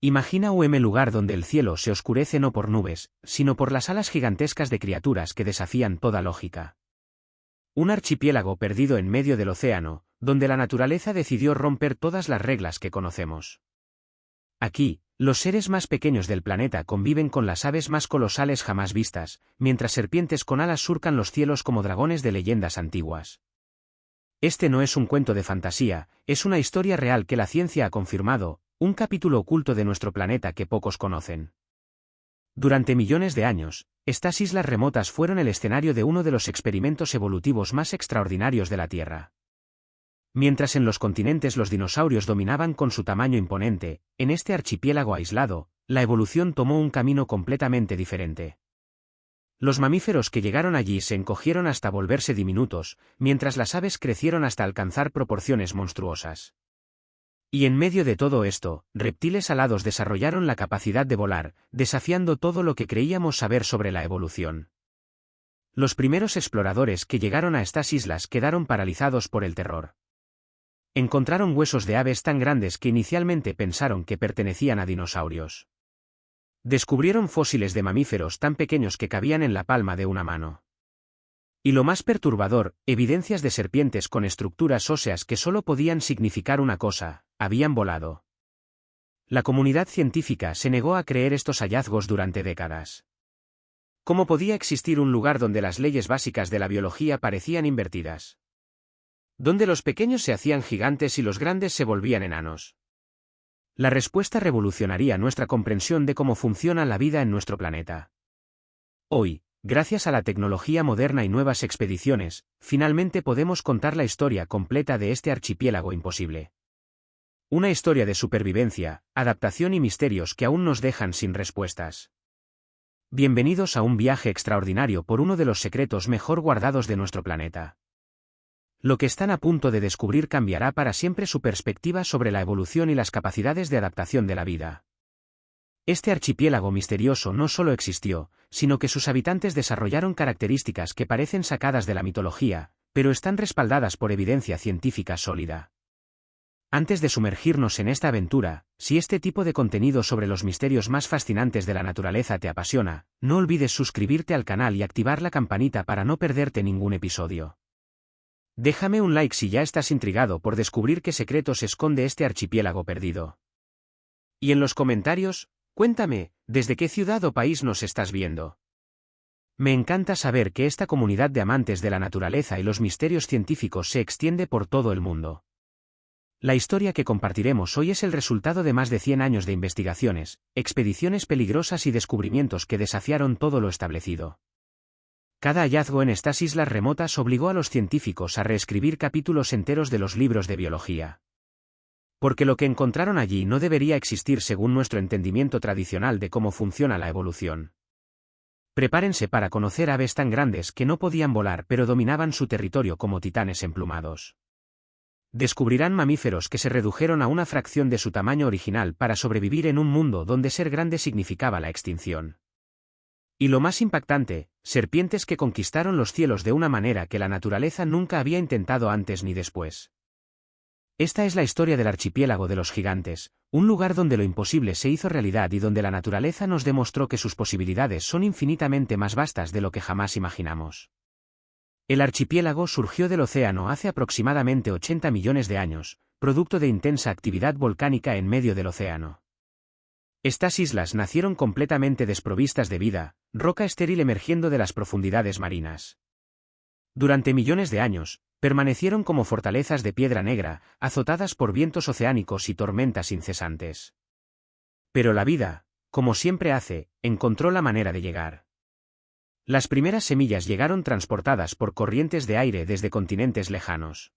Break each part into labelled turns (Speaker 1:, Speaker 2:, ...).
Speaker 1: Imagina un lugar donde el cielo se oscurece no por nubes, sino por las alas gigantescas de criaturas que desafían toda lógica. Un archipiélago perdido en medio del océano, donde la naturaleza decidió romper todas las reglas que conocemos. Aquí, los seres más pequeños del planeta conviven con las aves más colosales jamás vistas, mientras serpientes con alas surcan los cielos como dragones de leyendas antiguas. Este no es un cuento de fantasía, es una historia real que la ciencia ha confirmado, un capítulo oculto de nuestro planeta que pocos conocen. Durante millones de años, estas islas remotas fueron el escenario de uno de los experimentos evolutivos más extraordinarios de la Tierra. Mientras en los continentes los dinosaurios dominaban con su tamaño imponente, en este archipiélago aislado, la evolución tomó un camino completamente diferente. Los mamíferos que llegaron allí se encogieron hasta volverse diminutos, mientras las aves crecieron hasta alcanzar proporciones monstruosas. Y en medio de todo esto, reptiles alados desarrollaron la capacidad de volar, desafiando todo lo que creíamos saber sobre la evolución. Los primeros exploradores que llegaron a estas islas quedaron paralizados por el terror. Encontraron huesos de aves tan grandes que inicialmente pensaron que pertenecían a dinosaurios. Descubrieron fósiles de mamíferos tan pequeños que cabían en la palma de una mano. Y lo más perturbador, evidencias de serpientes con estructuras óseas que solo podían significar una cosa: habían volado. La comunidad científica se negó a creer estos hallazgos durante décadas. ¿Cómo podía existir un lugar donde las leyes básicas de la biología parecían invertidas? Donde los pequeños se hacían gigantes y los grandes se volvían enanos. La respuesta revolucionaría nuestra comprensión de cómo funciona la vida en nuestro planeta. Hoy, gracias a la tecnología moderna y nuevas expediciones, finalmente podemos contar la historia completa de este archipiélago imposible. Una historia de supervivencia, adaptación y misterios que aún nos dejan sin respuestas. Bienvenidos a un viaje extraordinario por uno de los secretos mejor guardados de nuestro planeta. Lo que están a punto de descubrir cambiará para siempre su perspectiva sobre la evolución y las capacidades de adaptación de la vida. Este archipiélago misterioso no solo existió, sino que sus habitantes desarrollaron características que parecen sacadas de la mitología, pero están respaldadas por evidencia científica sólida. Antes de sumergirnos en esta aventura, si este tipo de contenido sobre los misterios más fascinantes de la naturaleza te apasiona, no olvides suscribirte al canal y activar la campanita para no perderte ningún episodio. Déjame un like si ya estás intrigado por descubrir qué secretos esconde este archipiélago perdido. Y en los comentarios, cuéntame, ¿desde qué ciudad o país nos estás viendo? Me encanta saber que esta comunidad de amantes de la naturaleza y los misterios científicos se extiende por todo el mundo. La historia que compartiremos hoy es el resultado de más de 100 años de investigaciones, expediciones peligrosas y descubrimientos que desafiaron todo lo establecido. Cada hallazgo en estas islas remotas obligó a los científicos a reescribir capítulos enteros de los libros de biología. Porque lo que encontraron allí no debería existir según nuestro entendimiento tradicional de cómo funciona la evolución. Prepárense para conocer aves tan grandes que no podían volar pero dominaban su territorio como titanes emplumados. Descubrirán mamíferos que se redujeron a una fracción de su tamaño original para sobrevivir en un mundo donde ser grande significaba la extinción. Y lo más impactante, serpientes que conquistaron los cielos de una manera que la naturaleza nunca había intentado antes ni después. Esta es la historia del archipiélago de los gigantes, un lugar donde lo imposible se hizo realidad y donde la naturaleza nos demostró que sus posibilidades son infinitamente más vastas de lo que jamás imaginamos. El archipiélago surgió del océano hace aproximadamente 80 millones de años, producto de intensa actividad volcánica en medio del océano. Estas islas nacieron completamente desprovistas de vida, roca estéril emergiendo de las profundidades marinas. Durante millones de años, permanecieron como fortalezas de piedra negra, azotadas por vientos oceánicos y tormentas incesantes. Pero la vida, como siempre hace, encontró la manera de llegar. Las primeras semillas llegaron transportadas por corrientes de aire desde continentes lejanos.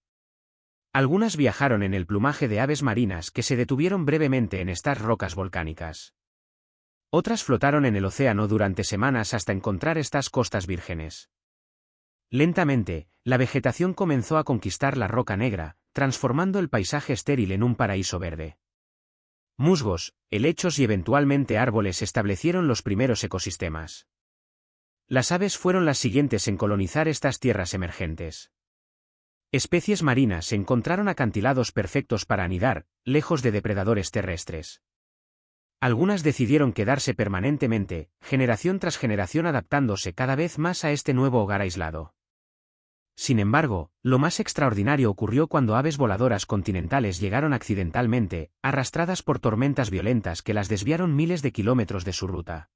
Speaker 1: Algunas viajaron en el plumaje de aves marinas que se detuvieron brevemente en estas rocas volcánicas. Otras flotaron en el océano durante semanas hasta encontrar estas costas vírgenes. Lentamente, la vegetación comenzó a conquistar la roca negra, transformando el paisaje estéril en un paraíso verde. Musgos, helechos y eventualmente árboles establecieron los primeros ecosistemas. Las aves fueron las siguientes en colonizar estas tierras emergentes. Especies marinas encontraron acantilados perfectos para anidar, lejos de depredadores terrestres. Algunas decidieron quedarse permanentemente, generación tras generación adaptándose cada vez más a este nuevo hogar aislado. Sin embargo, lo más extraordinario ocurrió cuando aves voladoras continentales llegaron accidentalmente, arrastradas por tormentas violentas que las desviaron miles de kilómetros de su ruta.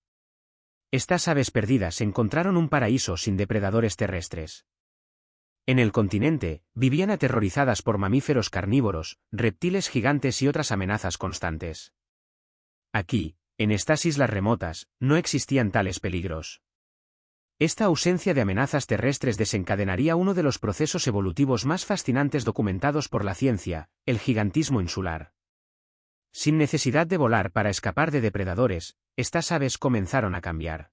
Speaker 1: Estas aves perdidas encontraron un paraíso sin depredadores terrestres. En el continente, vivían aterrorizadas por mamíferos carnívoros, reptiles gigantes y otras amenazas constantes. Aquí, en estas islas remotas, no existían tales peligros. Esta ausencia de amenazas terrestres desencadenaría uno de los procesos evolutivos más fascinantes documentados por la ciencia, el gigantismo insular. Sin necesidad de volar para escapar de depredadores, estas aves comenzaron a cambiar.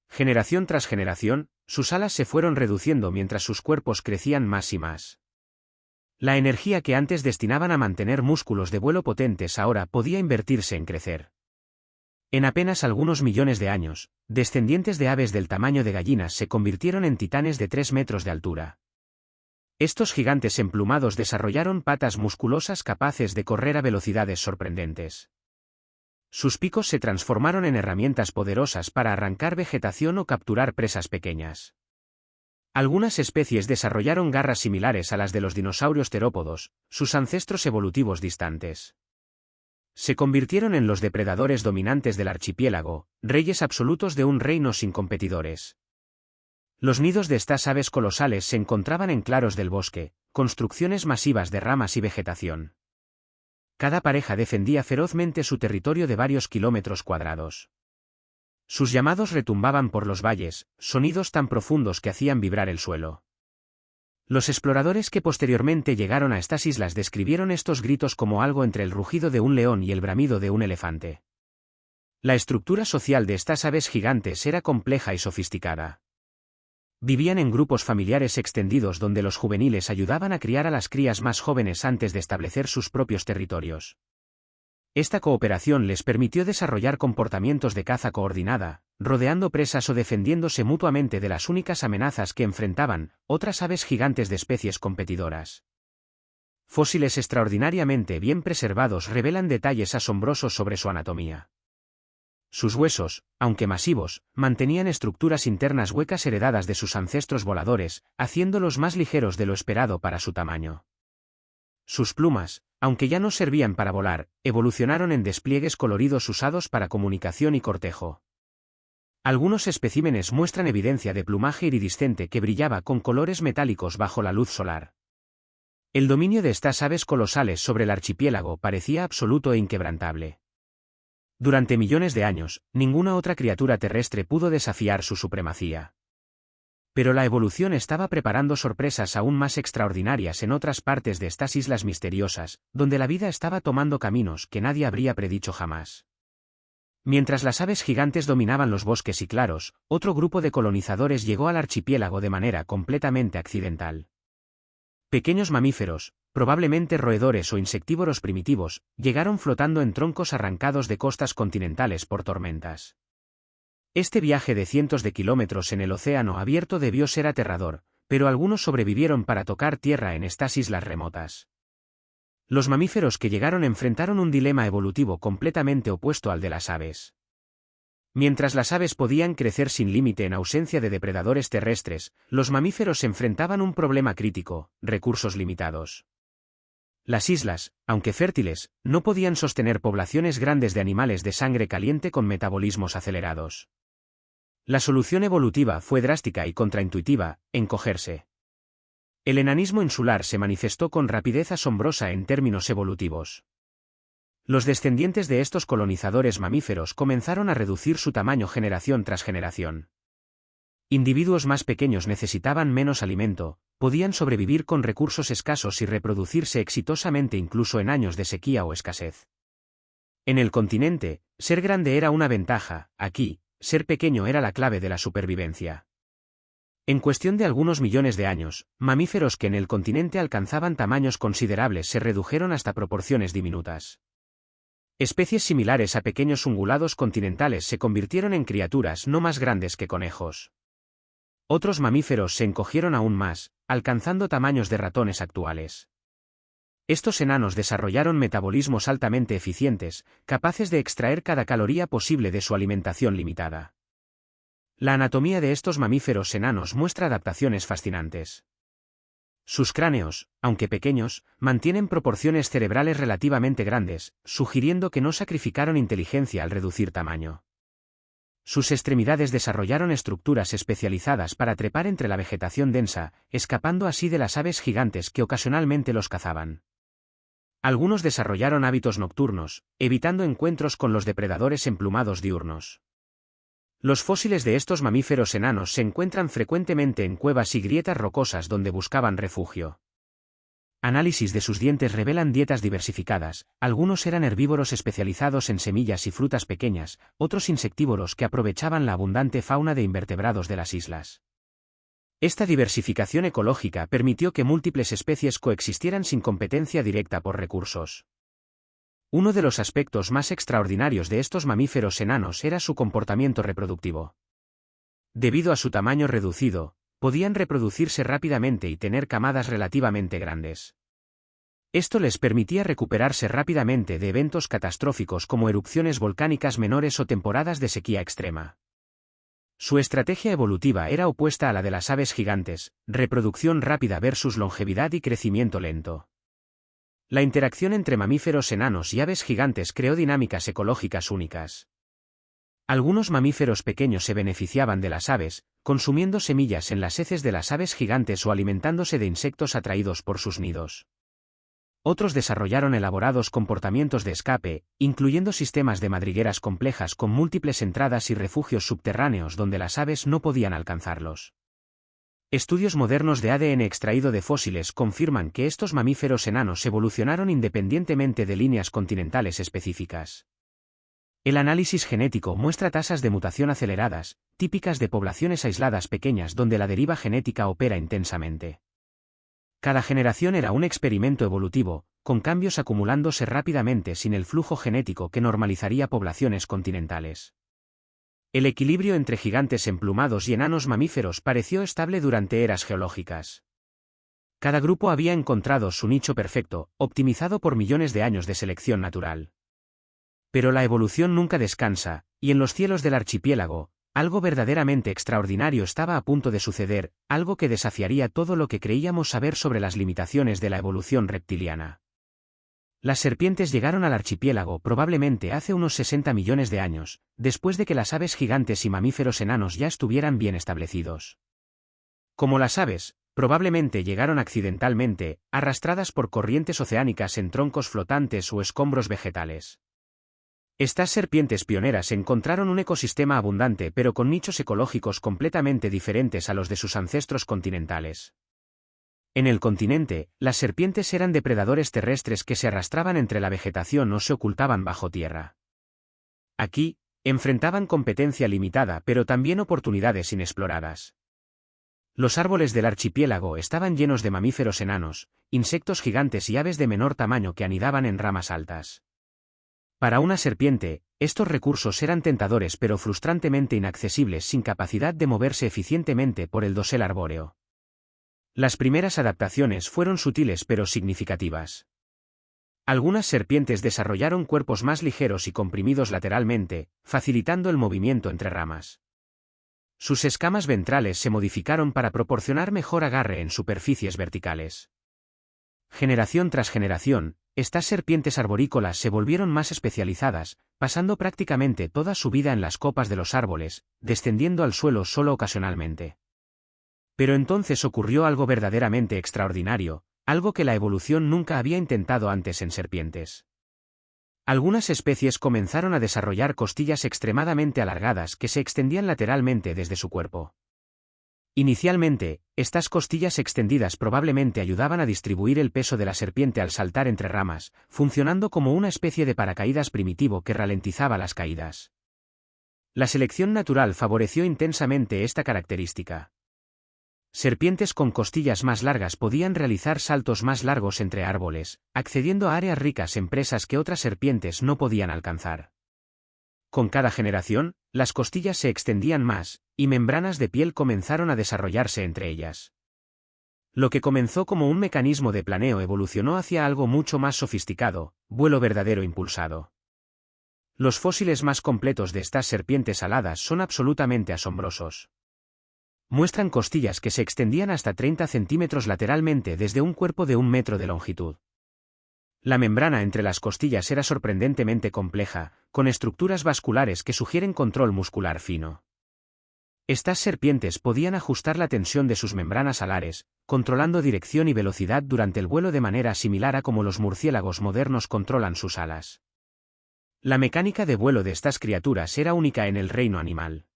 Speaker 1: Generación tras generación, sus alas se fueron reduciendo mientras sus cuerpos crecían más y más. La energía que antes destinaban a mantener músculos de vuelo potentes ahora podía invertirse en crecer. En apenas algunos millones de años, descendientes de aves del tamaño de gallinas se convirtieron en titanes de 3 metros de altura. Estos gigantes emplumados desarrollaron patas musculosas capaces de correr a velocidades sorprendentes. Sus picos se transformaron en herramientas poderosas para arrancar vegetación o capturar presas pequeñas. Algunas especies desarrollaron garras similares a las de los dinosaurios terópodos, sus ancestros evolutivos distantes. Se convirtieron en los depredadores dominantes del archipiélago, reyes absolutos de un reino sin competidores. Los nidos de estas aves colosales se encontraban en claros del bosque, construcciones masivas de ramas y vegetación. Cada pareja defendía ferozmente su territorio de varios kilómetros cuadrados. Sus llamados retumbaban por los valles, sonidos tan profundos que hacían vibrar el suelo. Los exploradores que posteriormente llegaron a estas islas describieron estos gritos como algo entre el rugido de un león y el bramido de un elefante. La estructura social de estas aves gigantes era compleja y sofisticada. Vivían en grupos familiares extendidos donde los juveniles ayudaban a criar a las crías más jóvenes antes de establecer sus propios territorios. Esta cooperación les permitió desarrollar comportamientos de caza coordinada, rodeando presas o defendiéndose mutuamente de las únicas amenazas que enfrentaban, otras aves gigantes de especies competidoras. Fósiles extraordinariamente bien preservados revelan detalles asombrosos sobre su anatomía. Sus huesos, aunque masivos, mantenían estructuras internas huecas heredadas de sus ancestros voladores, haciéndolos más ligeros de lo esperado para su tamaño. Sus plumas, aunque ya no servían para volar, evolucionaron en despliegues coloridos usados para comunicación y cortejo. Algunos especímenes muestran evidencia de plumaje iridiscente que brillaba con colores metálicos bajo la luz solar. El dominio de estas aves colosales sobre el archipiélago parecía absoluto e inquebrantable. Durante millones de años, ninguna otra criatura terrestre pudo desafiar su supremacía. Pero la evolución estaba preparando sorpresas aún más extraordinarias en otras partes de estas islas misteriosas, donde la vida estaba tomando caminos que nadie habría predicho jamás. Mientras las aves gigantes dominaban los bosques y claros, otro grupo de colonizadores llegó al archipiélago de manera completamente accidental. Pequeños mamíferos, probablemente roedores o insectívoros primitivos, llegaron flotando en troncos arrancados de costas continentales por tormentas. Este viaje de cientos de kilómetros en el océano abierto debió ser aterrador, pero algunos sobrevivieron para tocar tierra en estas islas remotas. Los mamíferos que llegaron enfrentaron un dilema evolutivo completamente opuesto al de las aves. Mientras las aves podían crecer sin límite en ausencia de depredadores terrestres, los mamíferos enfrentaban un problema crítico: recursos limitados. Las islas, aunque fértiles, no podían sostener poblaciones grandes de animales de sangre caliente con metabolismos acelerados. La solución evolutiva fue drástica y contraintuitiva: encogerse. El enanismo insular se manifestó con rapidez asombrosa en términos evolutivos. Los descendientes de estos colonizadores mamíferos comenzaron a reducir su tamaño generación tras generación. Individuos más pequeños necesitaban menos alimento, podían sobrevivir con recursos escasos y reproducirse exitosamente incluso en años de sequía o escasez. En el continente, ser grande era una ventaja; aquí, ser pequeño era la clave de la supervivencia. En cuestión de algunos millones de años, mamíferos que en el continente alcanzaban tamaños considerables se redujeron hasta proporciones diminutas. Especies similares a pequeños ungulados continentales se convirtieron en criaturas no más grandes que conejos. Otros mamíferos se encogieron aún más, alcanzando tamaños de ratones actuales. Estos enanos desarrollaron metabolismos altamente eficientes, capaces de extraer cada caloría posible de su alimentación limitada. La anatomía de estos mamíferos enanos muestra adaptaciones fascinantes. Sus cráneos, aunque pequeños, mantienen proporciones cerebrales relativamente grandes, sugiriendo que no sacrificaron inteligencia al reducir tamaño. Sus extremidades desarrollaron estructuras especializadas para trepar entre la vegetación densa, escapando así de las aves gigantes que ocasionalmente los cazaban. Algunos desarrollaron hábitos nocturnos, evitando encuentros con los depredadores emplumados diurnos. Los fósiles de estos mamíferos enanos se encuentran frecuentemente en cuevas y grietas rocosas donde buscaban refugio. Análisis de sus dientes revelan dietas diversificadas, algunos eran herbívoros especializados en semillas y frutas pequeñas, otros insectívoros que aprovechaban la abundante fauna de invertebrados de las islas. Esta diversificación ecológica permitió que múltiples especies coexistieran sin competencia directa por recursos. Uno de los aspectos más extraordinarios de estos mamíferos enanos era su comportamiento reproductivo. Debido a su tamaño reducido, podían reproducirse rápidamente y tener camadas relativamente grandes. Esto les permitía recuperarse rápidamente de eventos catastróficos como erupciones volcánicas menores o temporadas de sequía extrema. Su estrategia evolutiva era opuesta a la de las aves gigantes, reproducción rápida versus longevidad y crecimiento lento. La interacción entre mamíferos enanos y aves gigantes creó dinámicas ecológicas únicas. Algunos mamíferos pequeños se beneficiaban de las aves, consumiendo semillas en las heces de las aves gigantes o alimentándose de insectos atraídos por sus nidos. Otros desarrollaron elaborados comportamientos de escape, incluyendo sistemas de madrigueras complejas con múltiples entradas y refugios subterráneos donde las aves no podían alcanzarlos. Estudios modernos de ADN extraído de fósiles confirman que estos mamíferos enanos evolucionaron independientemente de líneas continentales específicas. El análisis genético muestra tasas de mutación aceleradas, típicas de poblaciones aisladas pequeñas donde la deriva genética opera intensamente. Cada generación era un experimento evolutivo, con cambios acumulándose rápidamente sin el flujo genético que normalizaría poblaciones continentales. El equilibrio entre gigantes emplumados y enanos mamíferos pareció estable durante eras geológicas. Cada grupo había encontrado su nicho perfecto, optimizado por millones de años de selección natural. Pero la evolución nunca descansa, y en los cielos del archipiélago, algo verdaderamente extraordinario estaba a punto de suceder, algo que desafiaría todo lo que creíamos saber sobre las limitaciones de la evolución reptiliana. Las serpientes llegaron al archipiélago probablemente hace unos 60 millones de años, después de que las aves gigantes y mamíferos enanos ya estuvieran bien establecidos. Como las aves, probablemente llegaron accidentalmente, arrastradas por corrientes oceánicas en troncos flotantes o escombros vegetales. Estas serpientes pioneras encontraron un ecosistema abundante pero con nichos ecológicos completamente diferentes a los de sus ancestros continentales. En el continente, las serpientes eran depredadores terrestres que se arrastraban entre la vegetación o se ocultaban bajo tierra. Aquí, enfrentaban competencia limitada pero también oportunidades inexploradas. Los árboles del archipiélago estaban llenos de mamíferos enanos, insectos gigantes y aves de menor tamaño que anidaban en ramas altas. Para una serpiente, estos recursos eran tentadores pero frustrantemente inaccesibles sin capacidad de moverse eficientemente por el dosel arbóreo. Las primeras adaptaciones fueron sutiles pero significativas. Algunas serpientes desarrollaron cuerpos más ligeros y comprimidos lateralmente, facilitando el movimiento entre ramas. Sus escamas ventrales se modificaron para proporcionar mejor agarre en superficies verticales. Generación tras generación, estas serpientes arborícolas se volvieron más especializadas, pasando prácticamente toda su vida en las copas de los árboles, descendiendo al suelo solo ocasionalmente. Pero entonces ocurrió algo verdaderamente extraordinario, algo que la evolución nunca había intentado antes en serpientes. Algunas especies comenzaron a desarrollar costillas extremadamente alargadas que se extendían lateralmente desde su cuerpo. Inicialmente, estas costillas extendidas probablemente ayudaban a distribuir el peso de la serpiente al saltar entre ramas, funcionando como una especie de paracaídas primitivo que ralentizaba las caídas. La selección natural favoreció intensamente esta característica. Serpientes con costillas más largas podían realizar saltos más largos entre árboles, accediendo a áreas ricas en presas que otras serpientes no podían alcanzar. Con cada generación, las costillas se extendían más, y membranas de piel comenzaron a desarrollarse entre ellas. Lo que comenzó como un mecanismo de planeo evolucionó hacia algo mucho más sofisticado, vuelo verdadero impulsado. Los fósiles más completos de estas serpientes aladas son absolutamente asombrosos. Muestran costillas que se extendían hasta 30 centímetros lateralmente desde un cuerpo de 1 metro de longitud. La membrana entre las costillas era sorprendentemente compleja, con estructuras vasculares que sugieren control muscular fino. Estas serpientes podían ajustar la tensión de sus membranas alares, controlando dirección y velocidad durante el vuelo de manera similar a como los murciélagos modernos controlan sus alas. La mecánica de vuelo de estas criaturas era única en el reino animal.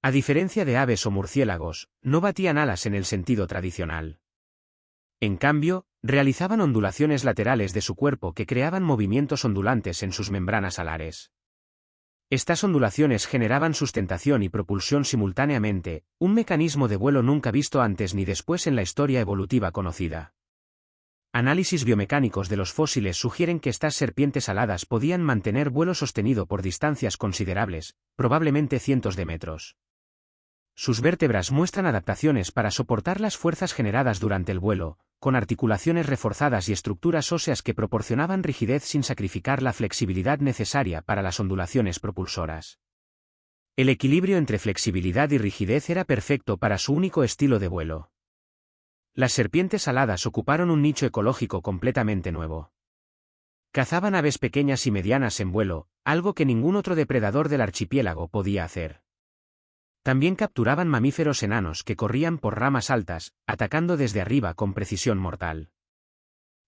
Speaker 1: A diferencia de aves o murciélagos, no batían alas en el sentido tradicional. En cambio, realizaban ondulaciones laterales de su cuerpo que creaban movimientos ondulantes en sus membranas alares. Estas ondulaciones generaban sustentación y propulsión simultáneamente, un mecanismo de vuelo nunca visto antes ni después en la historia evolutiva conocida. Análisis biomecánicos de los fósiles sugieren que estas serpientes aladas podían mantener vuelo sostenido por distancias considerables, probablemente cientos de metros. Sus vértebras muestran adaptaciones para soportar las fuerzas generadas durante el vuelo, con articulaciones reforzadas y estructuras óseas que proporcionaban rigidez sin sacrificar la flexibilidad necesaria para las ondulaciones propulsoras. El equilibrio entre flexibilidad y rigidez era perfecto para su único estilo de vuelo. Las serpientes aladas ocuparon un nicho ecológico completamente nuevo. Cazaban aves pequeñas y medianas en vuelo, algo que ningún otro depredador del archipiélago podía hacer. También capturaban mamíferos enanos que corrían por ramas altas, atacando desde arriba con precisión mortal.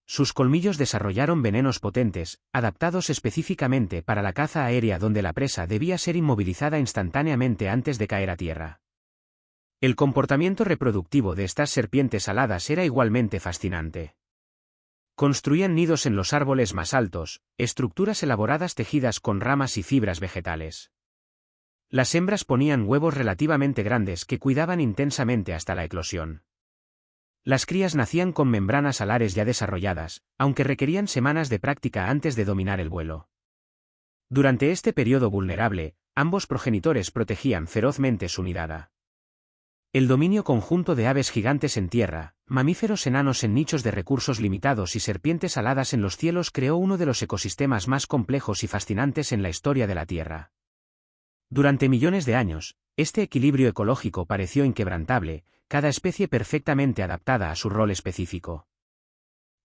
Speaker 1: Sus colmillos desarrollaron venenos potentes, adaptados específicamente para la caza aérea donde la presa debía ser inmovilizada instantáneamente antes de caer a tierra. El comportamiento reproductivo de estas serpientes aladas era igualmente fascinante. Construían nidos en los árboles más altos, estructuras elaboradas tejidas con ramas y fibras vegetales. Las hembras ponían huevos relativamente grandes que cuidaban intensamente hasta la eclosión. Las crías nacían con membranas alares ya desarrolladas, aunque requerían semanas de práctica antes de dominar el vuelo. Durante este periodo vulnerable, ambos progenitores protegían ferozmente su nidada. El dominio conjunto de aves gigantes en tierra, mamíferos enanos en nichos de recursos limitados y serpientes aladas en los cielos creó uno de los ecosistemas más complejos y fascinantes en la historia de la Tierra. Durante millones de años, este equilibrio ecológico pareció inquebrantable, cada especie perfectamente adaptada a su rol específico.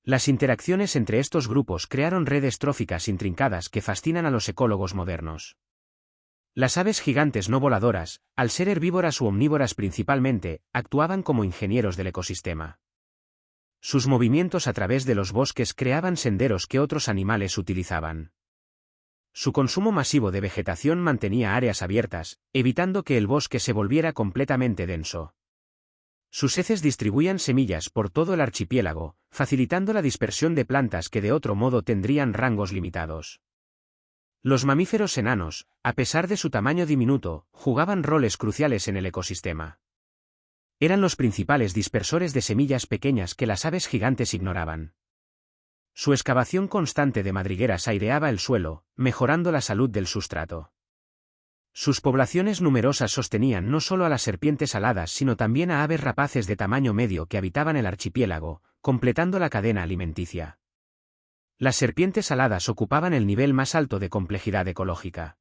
Speaker 1: Las interacciones entre estos grupos crearon redes tróficas intrincadas que fascinan a los ecólogos modernos. Las aves gigantes no voladoras, al ser herbívoras u omnívoras principalmente, actuaban como ingenieros del ecosistema. Sus movimientos a través de los bosques creaban senderos que otros animales utilizaban. Su consumo masivo de vegetación mantenía áreas abiertas, evitando que el bosque se volviera completamente denso. Sus heces distribuían semillas por todo el archipiélago, facilitando la dispersión de plantas que de otro modo tendrían rangos limitados. Los mamíferos enanos, a pesar de su tamaño diminuto, jugaban roles cruciales en el ecosistema. Eran los principales dispersores de semillas pequeñas que las aves gigantes ignoraban. Su excavación constante de madrigueras aireaba el suelo, mejorando la salud del sustrato. Sus poblaciones numerosas sostenían no solo a las serpientes aladas sino también a aves rapaces de tamaño medio que habitaban el archipiélago, completando la cadena alimenticia. Las serpientes aladas ocupaban el nivel más alto de complejidad ecológica.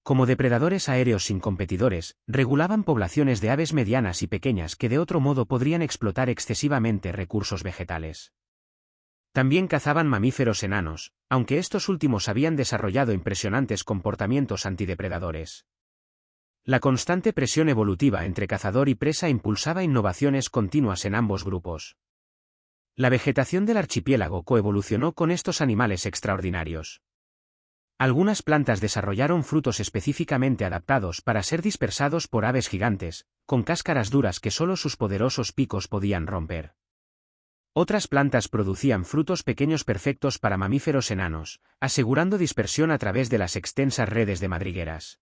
Speaker 1: Como depredadores aéreos sin competidores, regulaban poblaciones de aves medianas y pequeñas que de otro modo podrían explotar excesivamente recursos vegetales. También cazaban mamíferos enanos, aunque estos últimos habían desarrollado impresionantes comportamientos antidepredadores. La constante presión evolutiva entre cazador y presa impulsaba innovaciones continuas en ambos grupos. La vegetación del archipiélago coevolucionó con estos animales extraordinarios. Algunas plantas desarrollaron frutos específicamente adaptados para ser dispersados por aves gigantes, con cáscaras duras que solo sus poderosos picos podían romper. Otras plantas producían frutos pequeños perfectos para mamíferos enanos, asegurando dispersión a través de las extensas redes de madrigueras.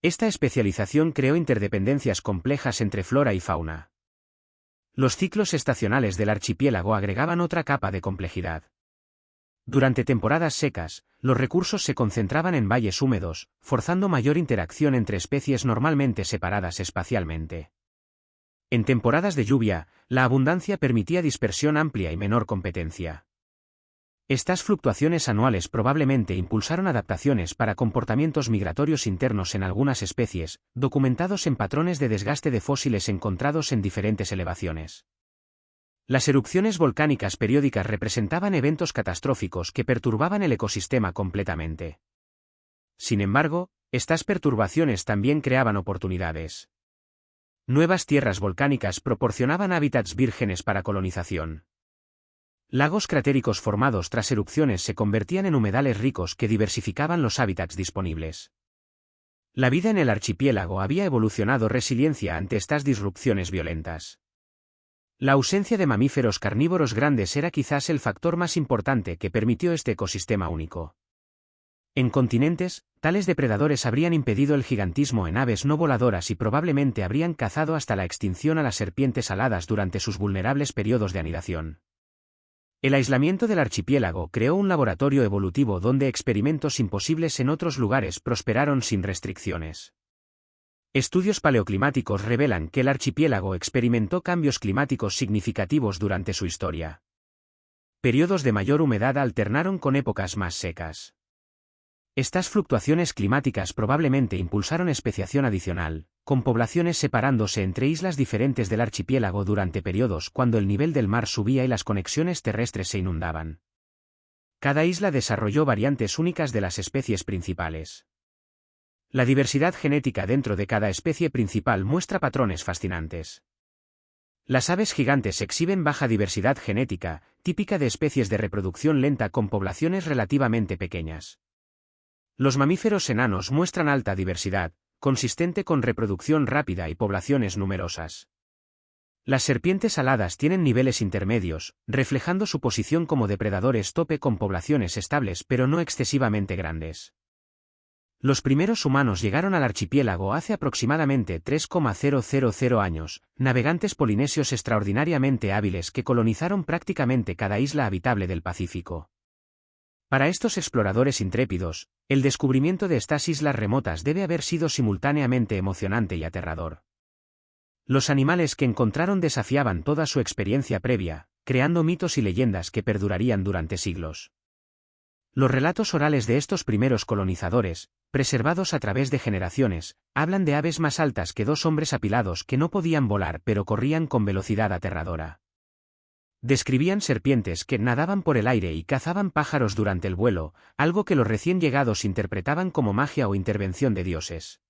Speaker 1: Esta especialización creó interdependencias complejas entre flora y fauna. Los ciclos estacionales del archipiélago agregaban otra capa de complejidad. Durante temporadas secas, los recursos se concentraban en valles húmedos, forzando mayor interacción entre especies normalmente separadas espacialmente. En temporadas de lluvia, la abundancia permitía dispersión amplia y menor competencia. Estas fluctuaciones anuales probablemente impulsaron adaptaciones para comportamientos migratorios internos en algunas especies, documentados en patrones de desgaste de fósiles encontrados en diferentes elevaciones. Las erupciones volcánicas periódicas representaban eventos catastróficos que perturbaban el ecosistema completamente. Sin embargo, estas perturbaciones también creaban oportunidades. Nuevas tierras volcánicas proporcionaban hábitats vírgenes para colonización. Lagos cratéricos formados tras erupciones se convertían en humedales ricos que diversificaban los hábitats disponibles. La vida en el archipiélago había evolucionado resiliencia ante estas disrupciones violentas. La ausencia de mamíferos carnívoros grandes era quizás el factor más importante que permitió este ecosistema único. En continentes, tales depredadores habrían impedido el gigantismo en aves no voladoras y probablemente habrían cazado hasta la extinción a las serpientes aladas durante sus vulnerables periodos de anidación. El aislamiento del archipiélago creó un laboratorio evolutivo donde experimentos imposibles en otros lugares prosperaron sin restricciones. Estudios paleoclimáticos revelan que el archipiélago experimentó cambios climáticos significativos durante su historia. Periodos de mayor humedad alternaron con épocas más secas. Estas fluctuaciones climáticas probablemente impulsaron especiación adicional, con poblaciones separándose entre islas diferentes del archipiélago durante periodos cuando el nivel del mar subía y las conexiones terrestres se inundaban. Cada isla desarrolló variantes únicas de las especies principales. La diversidad genética dentro de cada especie principal muestra patrones fascinantes. Las aves gigantes exhiben baja diversidad genética, típica de especies de reproducción lenta con poblaciones relativamente pequeñas. Los mamíferos enanos muestran alta diversidad, consistente con reproducción rápida y poblaciones numerosas. Las serpientes aladas tienen niveles intermedios, reflejando su posición como depredadores tope con poblaciones estables pero no excesivamente grandes. Los primeros humanos llegaron al archipiélago hace aproximadamente 3,000 años, navegantes polinesios extraordinariamente hábiles que colonizaron prácticamente cada isla habitable del Pacífico. Para estos exploradores intrépidos, el descubrimiento de estas islas remotas debe haber sido simultáneamente emocionante y aterrador. Los animales que encontraron desafiaban toda su experiencia previa, creando mitos y leyendas que perdurarían durante siglos. Los relatos orales de estos primeros colonizadores, preservados a través de generaciones, hablan de aves más altas que dos hombres apilados que no podían volar pero corrían con velocidad aterradora. Describían serpientes que nadaban por el aire y cazaban pájaros durante el vuelo, algo que los recién llegados interpretaban como magia o intervención de dioses.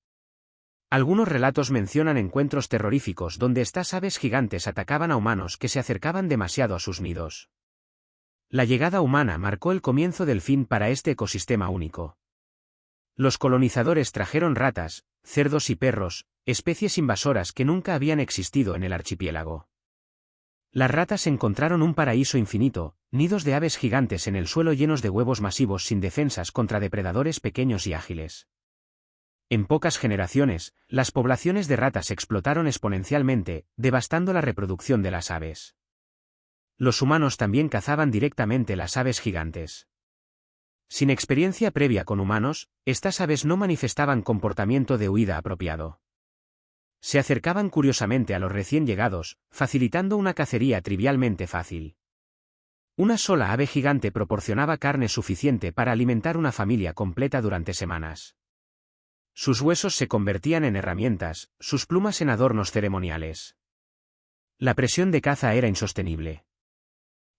Speaker 1: Algunos relatos mencionan encuentros terroríficos donde estas aves gigantes atacaban a humanos que se acercaban demasiado a sus nidos. La llegada humana marcó el comienzo del fin para este ecosistema único. Los colonizadores trajeron ratas, cerdos y perros, especies invasoras que nunca habían existido en el archipiélago. Las ratas encontraron un paraíso infinito, nidos de aves gigantes en el suelo llenos de huevos masivos sin defensas contra depredadores pequeños y ágiles. En pocas generaciones, las poblaciones de ratas explotaron exponencialmente, devastando la reproducción de las aves. Los humanos también cazaban directamente las aves gigantes. Sin experiencia previa con humanos, estas aves no manifestaban comportamiento de huida apropiado. Se acercaban curiosamente a los recién llegados, facilitando una cacería trivialmente fácil. Una sola ave gigante proporcionaba carne suficiente para alimentar una familia completa durante semanas. Sus huesos se convertían en herramientas, sus plumas en adornos ceremoniales. La presión de caza era insostenible.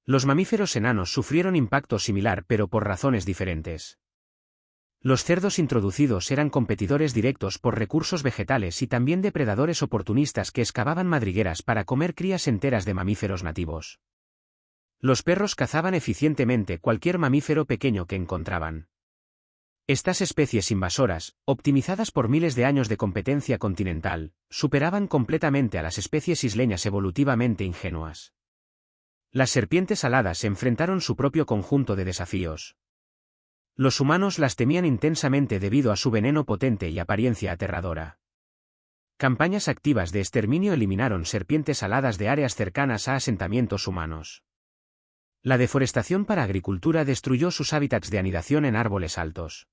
Speaker 1: Los mamíferos enanos sufrieron impacto similar pero por razones diferentes. Los cerdos introducidos eran competidores directos por recursos vegetales y también depredadores oportunistas que excavaban madrigueras para comer crías enteras de mamíferos nativos. Los perros cazaban eficientemente cualquier mamífero pequeño que encontraban. Estas especies invasoras, optimizadas por miles de años de competencia continental, superaban completamente a las especies isleñas evolutivamente ingenuas. Las serpientes aladas enfrentaron su propio conjunto de desafíos. Los humanos las temían intensamente debido a su veneno potente y apariencia aterradora. Campañas activas de exterminio eliminaron serpientes aladas de áreas cercanas a asentamientos humanos. La deforestación para agricultura destruyó sus hábitats de anidación en árboles altos.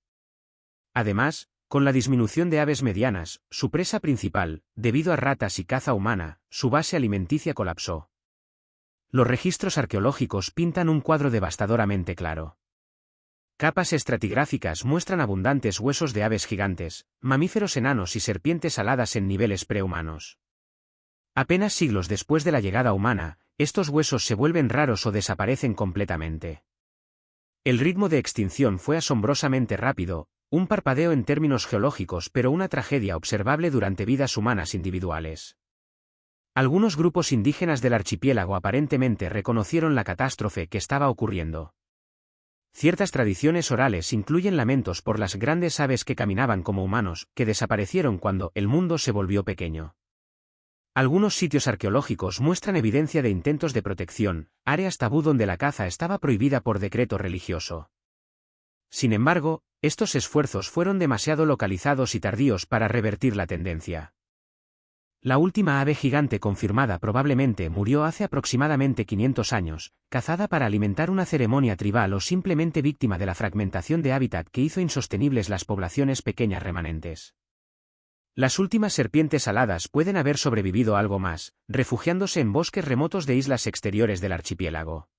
Speaker 1: Además, Con la disminución de aves medianas, su presa principal, debido a ratas y caza humana, su base alimenticia colapsó. Los registros arqueológicos pintan un cuadro devastadoramente claro. Capas estratigráficas muestran abundantes huesos de aves gigantes, mamíferos enanos y serpientes aladas en niveles prehumanos. Apenas siglos después de la llegada humana, estos huesos se vuelven raros o desaparecen completamente. El ritmo de extinción fue asombrosamente rápido, un parpadeo en términos geológicos, pero una tragedia observable durante vidas humanas individuales. Algunos grupos indígenas del archipiélago aparentemente reconocieron la catástrofe que estaba ocurriendo. Ciertas tradiciones orales incluyen lamentos por las grandes aves que caminaban como humanos, que desaparecieron cuando el mundo se volvió pequeño. Algunos sitios arqueológicos muestran evidencia de intentos de protección, áreas tabú donde la caza estaba prohibida por decreto religioso. Sin embargo, estos esfuerzos fueron demasiado localizados y tardíos para revertir la tendencia. La última ave gigante confirmada probablemente murió hace aproximadamente 500 años, cazada para alimentar una ceremonia tribal o simplemente víctima de la fragmentación de hábitat que hizo insostenibles las poblaciones pequeñas remanentes. Las últimas serpientes aladas pueden haber sobrevivido algo más, refugiándose en bosques remotos de islas exteriores del archipiélago.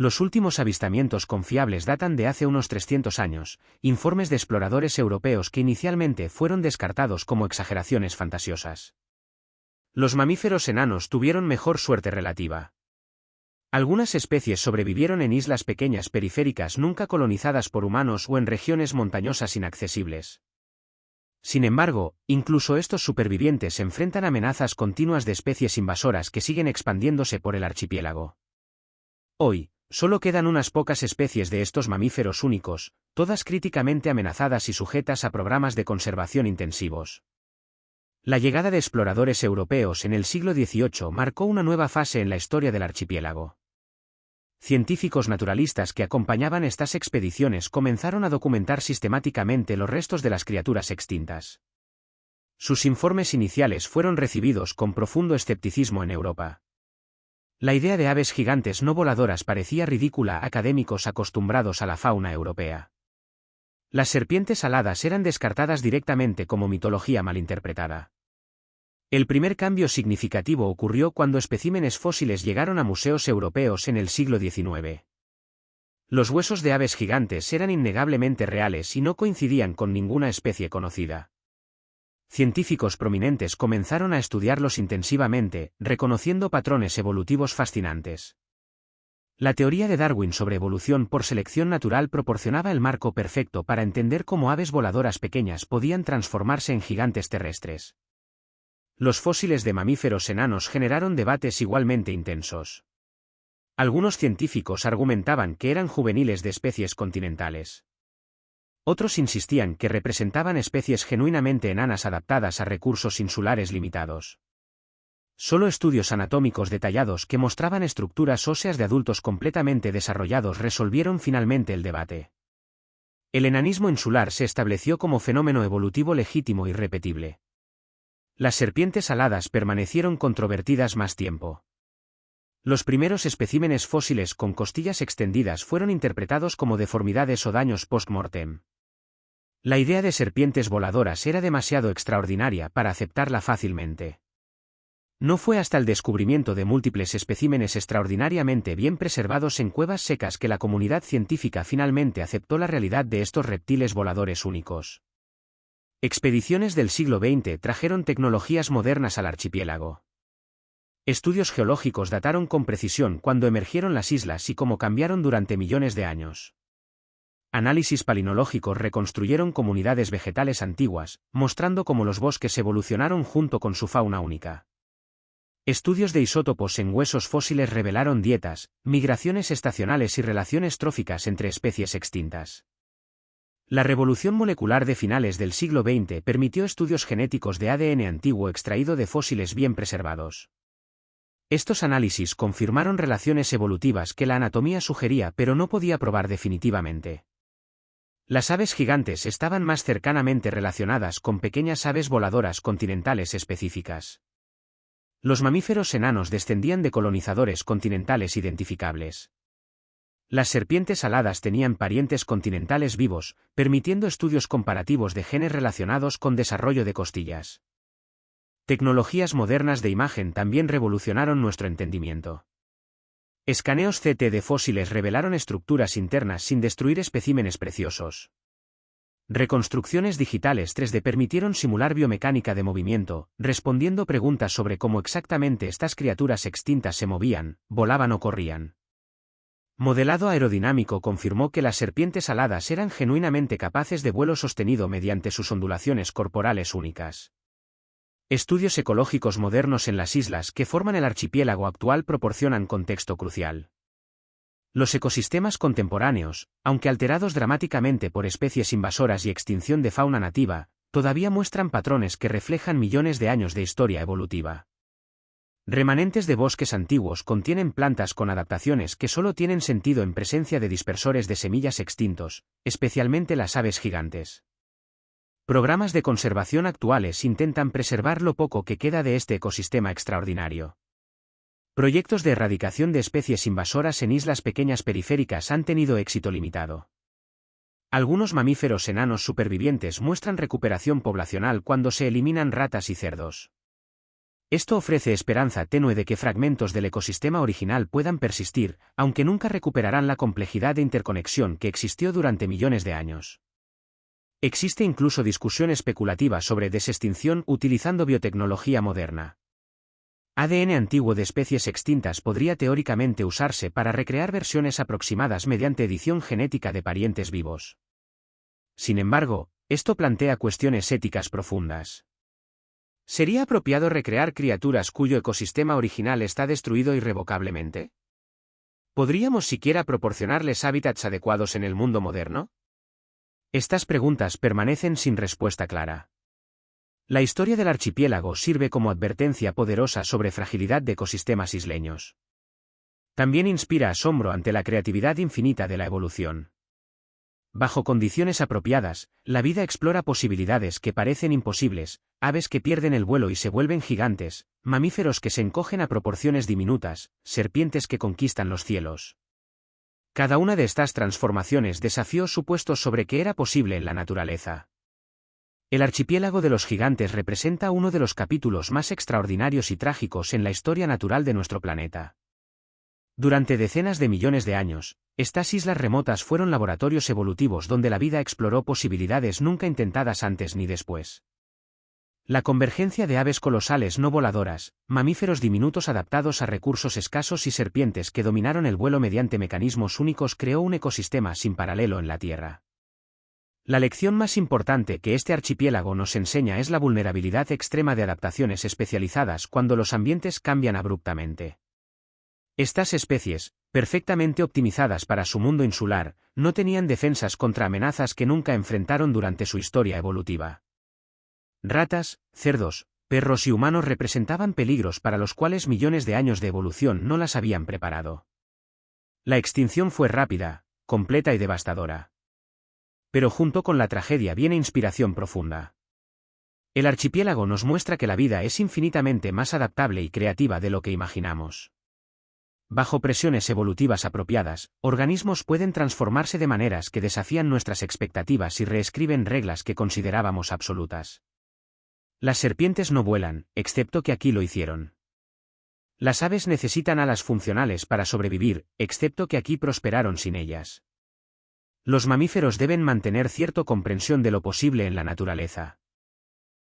Speaker 1: Los últimos avistamientos confiables datan de hace unos 300 años, informes de exploradores europeos que inicialmente fueron descartados como exageraciones fantasiosas. Los mamíferos enanos tuvieron mejor suerte relativa. Algunas especies sobrevivieron en islas pequeñas periféricas nunca colonizadas por humanos o en regiones montañosas inaccesibles. Sin embargo, incluso estos supervivientes enfrentan amenazas continuas de especies invasoras que siguen expandiéndose por el archipiélago. Hoy, solo quedan unas pocas especies de estos mamíferos únicos, todas críticamente amenazadas y sujetas a programas de conservación intensivos. La llegada de exploradores europeos en el siglo XVIII marcó una nueva fase en la historia del archipiélago. Científicos naturalistas que acompañaban estas expediciones comenzaron a documentar sistemáticamente los restos de las criaturas extintas. Sus informes iniciales fueron recibidos con profundo escepticismo en Europa. La idea de aves gigantes no voladoras parecía ridícula a académicos acostumbrados a la fauna europea. Las serpientes aladas eran descartadas directamente como mitología malinterpretada. El primer cambio significativo ocurrió cuando especímenes fósiles llegaron a museos europeos en el siglo XIX. Los huesos de aves gigantes eran innegablemente reales y no coincidían con ninguna especie conocida. Científicos prominentes comenzaron a estudiarlos intensivamente, reconociendo patrones evolutivos fascinantes. La teoría de Darwin sobre evolución por selección natural proporcionaba el marco perfecto para entender cómo aves voladoras pequeñas podían transformarse en gigantes terrestres. Los fósiles de mamíferos enanos generaron debates igualmente intensos. Algunos científicos argumentaban que eran juveniles de especies continentales. Otros insistían que representaban especies genuinamente enanas adaptadas a recursos insulares limitados. Solo estudios anatómicos detallados que mostraban estructuras óseas de adultos completamente desarrollados resolvieron finalmente el debate. El enanismo insular se estableció como fenómeno evolutivo legítimo y repetible. Las serpientes aladas permanecieron controvertidas más tiempo. Los primeros especímenes fósiles con costillas extendidas fueron interpretados como deformidades o daños post-mortem. La idea de serpientes voladoras era demasiado extraordinaria para aceptarla fácilmente. No fue hasta el descubrimiento de múltiples especímenes extraordinariamente bien preservados en cuevas secas que la comunidad científica finalmente aceptó la realidad de estos reptiles voladores únicos. Expediciones del siglo XX trajeron tecnologías modernas al archipiélago. Estudios geológicos dataron con precisión cuándo emergieron las islas y cómo cambiaron durante millones de años. Análisis palinológicos reconstruyeron comunidades vegetales antiguas, mostrando cómo los bosques evolucionaron junto con su fauna única. Estudios de isótopos en huesos fósiles revelaron dietas, migraciones estacionales y relaciones tróficas entre especies extintas. La revolución molecular de finales del siglo XX permitió estudios genéticos de ADN antiguo extraído de fósiles bien preservados. Estos análisis confirmaron relaciones evolutivas que la anatomía sugería pero no podía probar definitivamente. Las aves gigantes estaban más cercanamente relacionadas con pequeñas aves voladoras continentales específicas. Los mamíferos enanos descendían de colonizadores continentales identificables. Las serpientes aladas tenían parientes continentales vivos, permitiendo estudios comparativos de genes relacionados con desarrollo de costillas. Tecnologías modernas de imagen también revolucionaron nuestro entendimiento. Escaneos CT de fósiles revelaron estructuras internas sin destruir especímenes preciosos. Reconstrucciones digitales 3D permitieron simular biomecánica de movimiento, respondiendo preguntas sobre cómo exactamente estas criaturas extintas se movían, volaban o corrían. Modelado aerodinámico confirmó que las serpientes aladas eran genuinamente capaces de vuelo sostenido mediante sus ondulaciones corporales únicas. Estudios ecológicos modernos en las islas que forman el archipiélago actual proporcionan contexto crucial. Los ecosistemas contemporáneos, aunque alterados dramáticamente por especies invasoras y extinción de fauna nativa, todavía muestran patrones que reflejan millones de años de historia evolutiva. Remanentes de bosques antiguos contienen plantas con adaptaciones que solo tienen sentido en presencia de dispersores de semillas extintos, especialmente las aves gigantes. Programas de conservación actuales intentan preservar lo poco que queda de este ecosistema extraordinario. Proyectos de erradicación de especies invasoras en islas pequeñas periféricas han tenido éxito limitado. Algunos mamíferos enanos supervivientes muestran recuperación poblacional cuando se eliminan ratas y cerdos. Esto ofrece esperanza tenue de que fragmentos del ecosistema original puedan persistir, aunque nunca recuperarán la complejidad de interconexión que existió durante millones de años. Existe incluso discusión especulativa sobre desextinción utilizando biotecnología moderna. ADN antiguo de especies extintas podría teóricamente usarse para recrear versiones aproximadas mediante edición genética de parientes vivos. Sin embargo, esto plantea cuestiones éticas profundas. ¿Sería apropiado recrear criaturas cuyo ecosistema original está destruido irrevocablemente? ¿Podríamos siquiera proporcionarles hábitats adecuados en el mundo moderno? Estas preguntas permanecen sin respuesta clara. La historia del archipiélago sirve como advertencia poderosa sobre fragilidad de ecosistemas isleños. También inspira asombro ante la creatividad infinita de la evolución. Bajo condiciones apropiadas, la vida explora posibilidades que parecen imposibles, aves que pierden el vuelo y se vuelven gigantes, mamíferos que se encogen a proporciones diminutas, serpientes que conquistan los cielos. Cada una de estas transformaciones desafió supuestos sobre qué era posible en la naturaleza. El archipiélago de los gigantes representa uno de los capítulos más extraordinarios y trágicos en la historia natural de nuestro planeta. Durante decenas de millones de años, estas islas remotas fueron laboratorios evolutivos donde la vida exploró posibilidades nunca intentadas antes ni después. La convergencia de aves colosales no voladoras, mamíferos diminutos adaptados a recursos escasos y serpientes que dominaron el vuelo mediante mecanismos únicos creó un ecosistema sin paralelo en la Tierra. La lección más importante que este archipiélago nos enseña es la vulnerabilidad extrema de adaptaciones especializadas cuando los ambientes cambian abruptamente. Estas especies, perfectamente optimizadas para su mundo insular, no tenían defensas contra amenazas que nunca enfrentaron durante su historia evolutiva. Ratas, cerdos, perros y humanos representaban peligros para los cuales millones de años de evolución no las habían preparado. La extinción fue rápida, completa y devastadora. Pero junto con la tragedia viene inspiración profunda. El archipiélago nos muestra que la vida es infinitamente más adaptable y creativa de lo que imaginamos. Bajo presiones evolutivas apropiadas, organismos pueden transformarse de maneras que desafían nuestras expectativas y reescriben reglas que considerábamos absolutas. Las serpientes no vuelan, excepto que aquí lo hicieron. Las aves necesitan alas funcionales para sobrevivir, excepto que aquí prosperaron sin ellas. Los mamíferos deben mantener cierta comprensión de lo posible en la naturaleza.